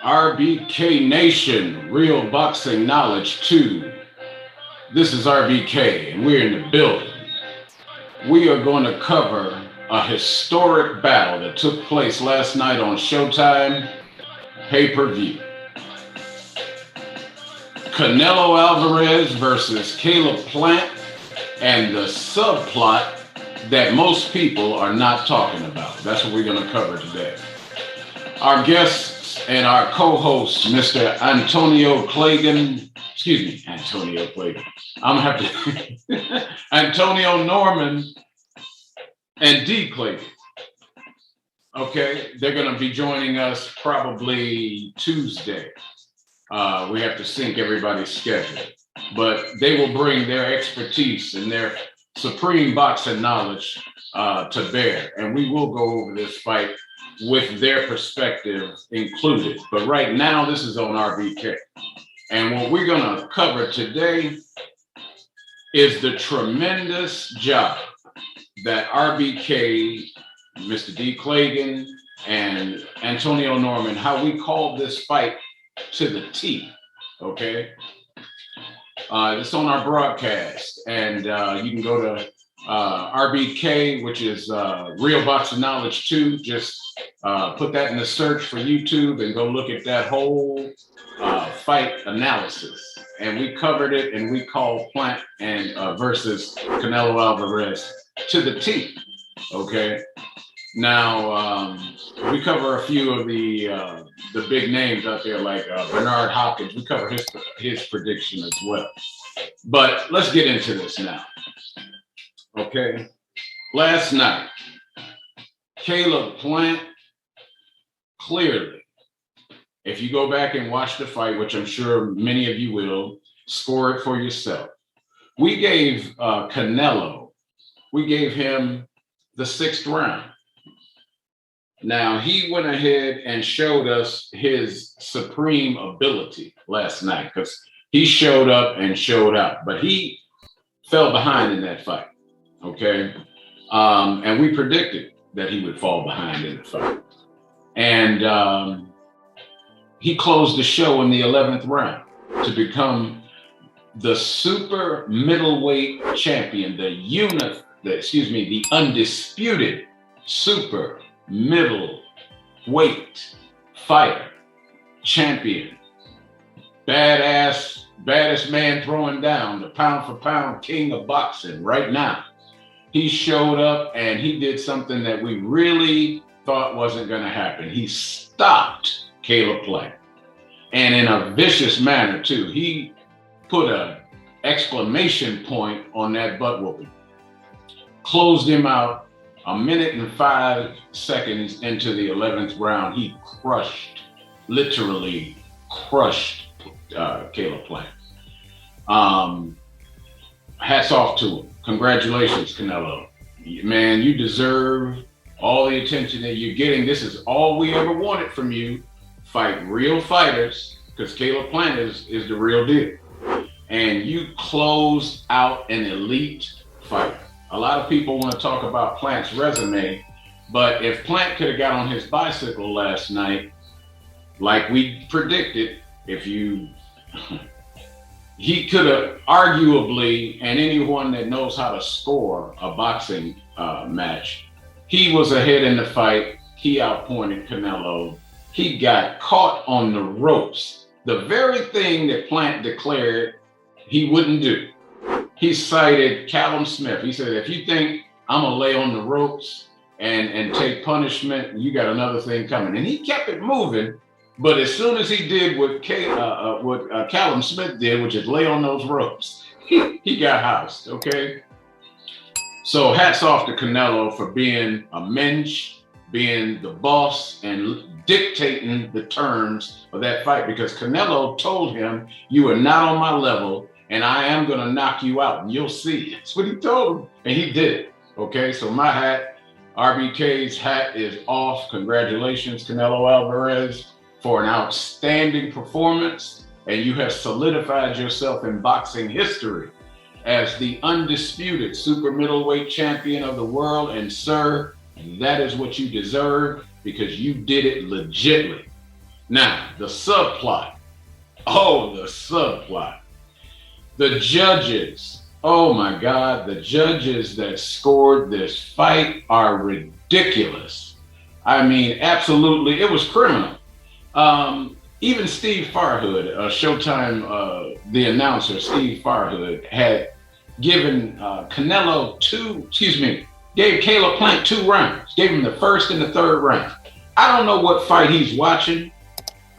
RBK Nation, Real Boxing Knowledge 2. This is RBK, and we're in the building. We are going to cover a historic battle that took place last night on Showtime pay-per-view. Canelo Alvarez versus Caleb Plant, and the subplot that most people are not talking about. That's what we're going to cover today. Our guests and our co-host, Mr. Antonio Norman, Antonio Norman and D. Clayton. Okay, they're going to be joining us probably Tuesday. We have to sync everybody's schedule, but they will bring their expertise and their supreme boxing knowledge to bear, and we will go over this fight with their perspective included. But right now, this is on RBK. And what we're going to cover today is the tremendous job that RBK, Mr. D. Clayton, and Antonio Norman, how we called this fight to the T, okay? It's on our broadcast, and you can go to RBK, which is Real Boxing Knowledge 2. Just put that in the search for YouTube and go look at that whole fight analysis. And we covered it, and we called Plant and versus Canelo Alvarez to the T. Okay. Now we cover a few of the big names out there, like Bernard Hopkins. We cover his prediction as well. But let's get into this now. Okay. Last night, Caleb Plant, clearly, if you go back and watch the fight, which I'm sure many of you will, score it for yourself. We gave Canelo, we gave him the 6th round. Now, he went ahead and showed us his supreme ability last night, because he showed up and showed out, but he fell behind in that fight, okay? And we predicted that he would fall behind in the fight. And he closed the show in the 11th round to become the super middleweight champion, the undisputed super middleweight fighter, champion, baddest man throwing down, the pound for pound king of boxing right now. He showed up and he did something that we really thought wasn't going to happen. He stopped Caleb Plant, and in a vicious manner too. He put an exclamation point on that butt whooping, closed him out. A minute and 5 seconds into the 11th round, he literally crushed Caleb Plant. Hats off to him. Congratulations, Canelo. Man, you deserve all the attention that you're getting. This is all we ever wanted from you. Fight real fighters, because Caleb Plant is the real deal. And you closed out an elite fighter. A lot of people want to talk about Plant's resume, but if Plant could have got on his bicycle last night, like we predicted, he could have arguably, and anyone that knows how to score a boxing match, he was ahead in the fight. He outpointed Canelo. He got caught on the ropes, the very thing that Plant declared he wouldn't do. He cited Callum Smith. He said, if you think I'm going to lay on the ropes and take punishment, you got another thing coming. And he kept it moving. But as soon as he did what Callum Smith did, which is lay on those ropes, he got housed, okay? So hats off to Canelo for being a mensch, being the boss, and dictating the terms of that fight, because Canelo told him, you are not on my level, and I am going to knock you out, and you'll see. That's what he told him, and he did it, okay? So my hat, RBK's hat is off. Congratulations, Canelo Alvarez, for an outstanding performance, and you have solidified yourself in boxing history as the undisputed super middleweight champion of the world. And sir, that is what you deserve, because you did it legitly. Now, the subplot. Oh, the subplot. The judges. Oh my God, the judges that scored this fight are ridiculous. I mean, absolutely, it was criminal. Even Steve Farhood, Showtime, the announcer, Steve Farhood, had given gave Caleb Plant 2 rounds, gave him the first and the third round. I don't know what fight he's watching.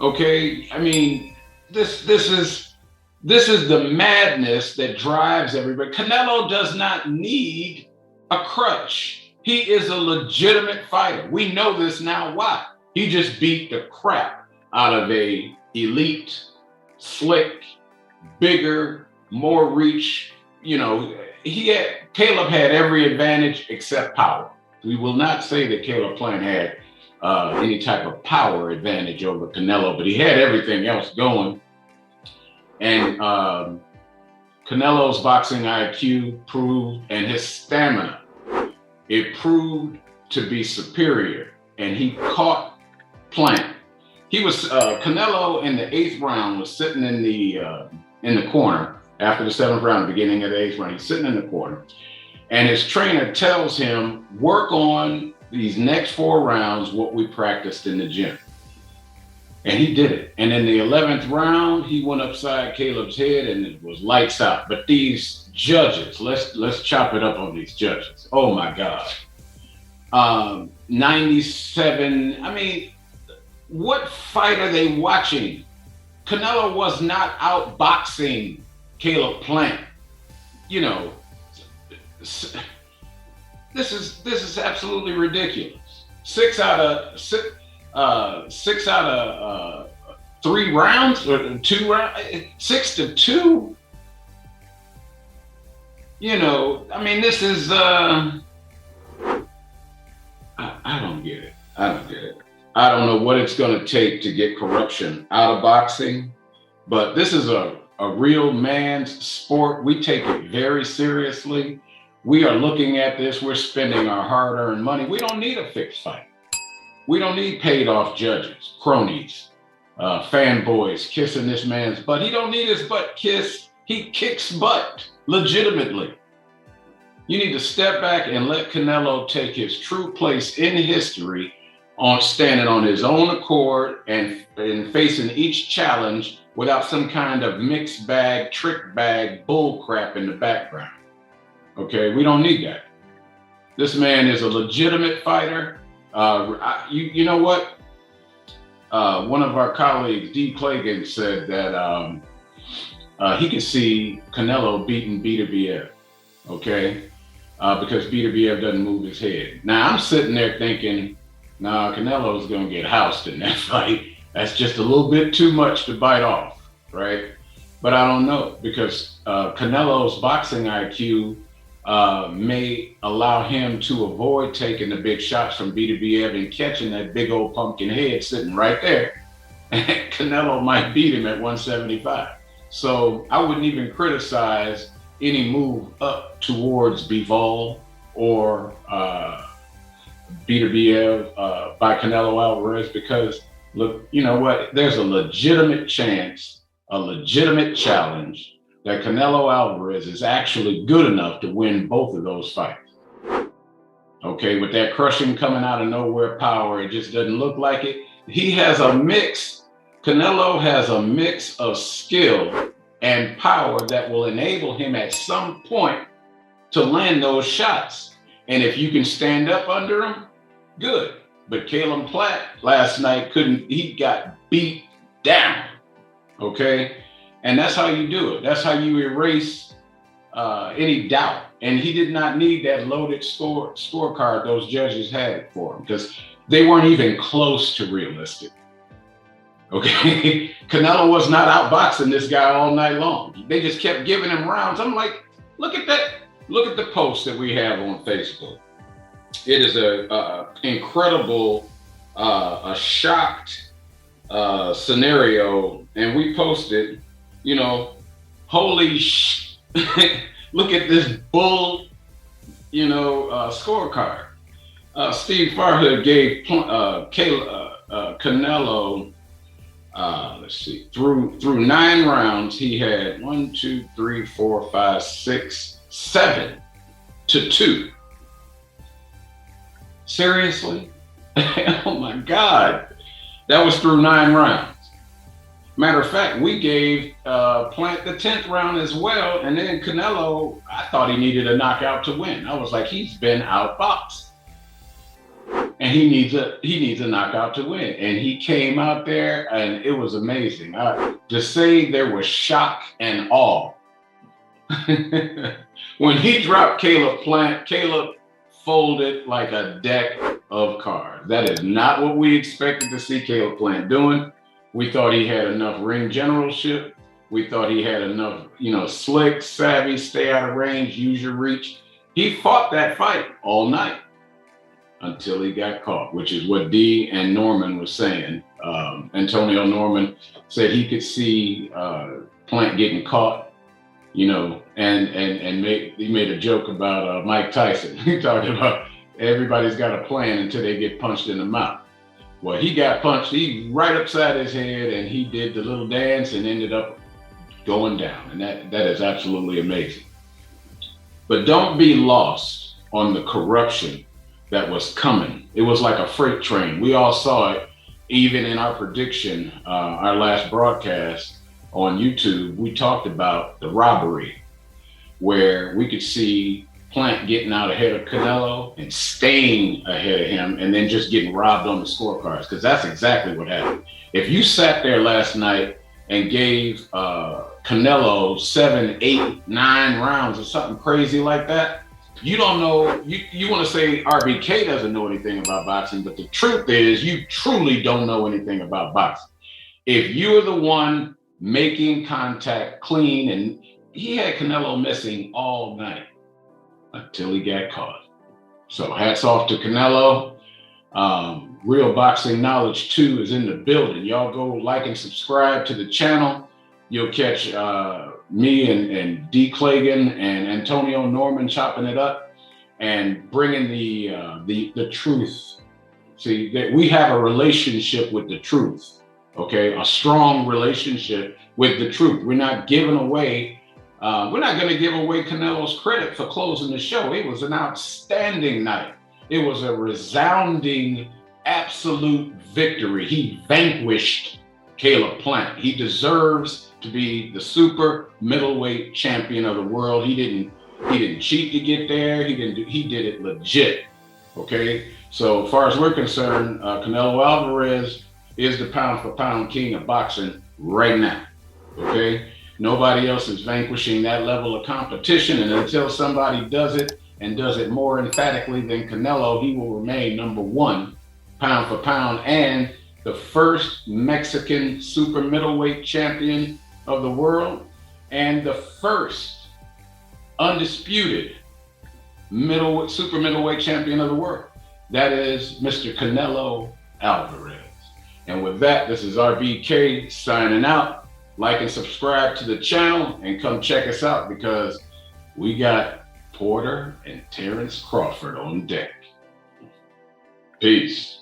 Okay, I mean, this is the madness that drives everybody. Canelo does not need a crutch. He is a legitimate fighter. We know this now. Why? He just beat the crap out of a elite, slick, bigger, more reach. You know, Caleb had every advantage except power. We will not say that Caleb Plant had any type of power advantage over Canelo, but he had everything else going. And Canelo's boxing IQ proved, and his stamina, it proved to be superior. And he caught Plant. He was Canelo in the 8th round was sitting in the corner after the 7th round, beginning of the 8th round. He's sitting in the corner, and his trainer tells him, "Work on these next 4 rounds what we practiced in the gym." And he did it. And in the 11th round, he went upside Caleb's head, and it was lights out. But these judges, let's chop it up on these judges. Oh my God, 97. I mean, what fight are they watching? Canelo was not outboxing Caleb Plant. You know, this is absolutely ridiculous. 6 out of 3 rounds or 2 rounds, 6-2. You know, I mean, this is I don't get it. I don't get it. I don't know what it's going to take to get corruption out of boxing, but this is a real man's sport. We take it very seriously. We are looking at this. We're spending our hard-earned money. We don't need a fixed fight. We don't need paid-off judges, cronies, fanboys kissing this man's butt. He don't need his butt kissed. He kicks butt legitimately. You need to step back and let Canelo take his true place in history on standing on his own accord and facing each challenge without some kind of mixed bag, trick bag, bull crap in the background. Okay, we don't need that. This man is a legitimate fighter. You know what? One of our colleagues, D. Clagan, said that he could see Canelo beating BWF, okay? Because BWF doesn't move his head. Now, I'm sitting there thinking, nah, Canelo's going to get housed in that fight. That's just a little bit too much to bite off, right? But I don't know, because Canelo's boxing IQ may allow him to avoid taking the big shots from BWF and catching that big old pumpkin head sitting right there. And Canelo might beat him at 175. So I wouldn't even criticize any move up towards Bivol or BWF by Canelo Alvarez, because look, you know what? There's a legitimate chance, a legitimate challenge that Canelo Alvarez is actually good enough to win both of those fights. Okay, with that crushing coming out of nowhere power, it just doesn't look like it. He has a mix. Canelo has a mix of skill and power that will enable him at some point to land those shots. And if you can stand up under him, good. But Caleb Plant last night couldn't, he got beat down, okay? And that's how you do it. That's how you erase any doubt. And he did not need that loaded scorecard those judges had for him, because they weren't even close to realistic. Okay, Canelo was not outboxing this guy all night long. They just kept giving him rounds. I'm like, look at that. Look at the post that we have on Facebook. It is a incredible, a shocked scenario. And we posted, you know, holy look at this bull, you know, scorecard. Steve Farhood gave Canelo let's see, through 9 rounds, he had 1, 2, 3, 4, 5, 6, 7 to 2. Seriously? Oh my God. That was through 9 rounds. Matter of fact, we gave Plant the 10th round as well. And then Canelo, I thought he needed a knockout to win. I was like, he's been outboxed. And he needs a knockout to win. And he came out there and it was amazing. To say there was shock and awe. When he dropped Caleb Plant, Caleb folded like a deck of cards. That is not what we expected to see Caleb Plant doing. We thought he had enough ring generalship. We thought he had enough, slick, savvy, stay out of range, use your reach. He fought that fight all night until he got caught, which is what D and Norman was saying. Antonio Norman said he could see Plant getting caught, and he made a joke about Mike Tyson. He talked about everybody's got a plan until they get punched in the mouth. Well, he got punched, he right upside his head, and he did the little dance and ended up going down. And that is absolutely amazing. But don't be lost on the corruption that was coming. It was like a freight train. We all saw it, even in our prediction, our last broadcast on YouTube. We talked about the robbery, where we could see Plant getting out ahead of Canelo and staying ahead of him and then just getting robbed on the scorecards, because that's exactly what happened. If you sat there last night and gave Canelo 7, 8, 9 rounds or something crazy like that, you don't know, you want to say RBK doesn't know anything about boxing, but the truth is you truly don't know anything about boxing. If you're the one making contact clean, and he had Canelo missing all night until he got caught. So hats off to Canelo. Real Boxing Knowledge 2 is in the building. Y'all go like and subscribe to the channel. You'll catch me and D. Clagan and Antonio Norman chopping it up and bringing the truth. See, that we have a relationship with the truth, okay? A strong relationship with the truth. We're not giving away we're not going to give away Canelo's credit for closing the show. It was an outstanding night. It was a resounding, absolute victory. He vanquished Caleb Plant. He deserves to be the super middleweight champion of the world. He didn't cheat to get there. He did it legit. Okay. So as far as we're concerned, Canelo Alvarez is the pound for pound king of boxing right now. Okay. Nobody else is vanquishing that level of competition. And until somebody does it and does it more emphatically than Canelo, he will remain number 1 pound for pound and the first Mexican super middleweight champion of the world and the first undisputed super middleweight champion of the world. That is Mr. Canelo Alvarez. And with that, this is RBK signing out. Like and subscribe to the channel and come check us out, because we got Porter and Terrence Crawford on deck. Peace.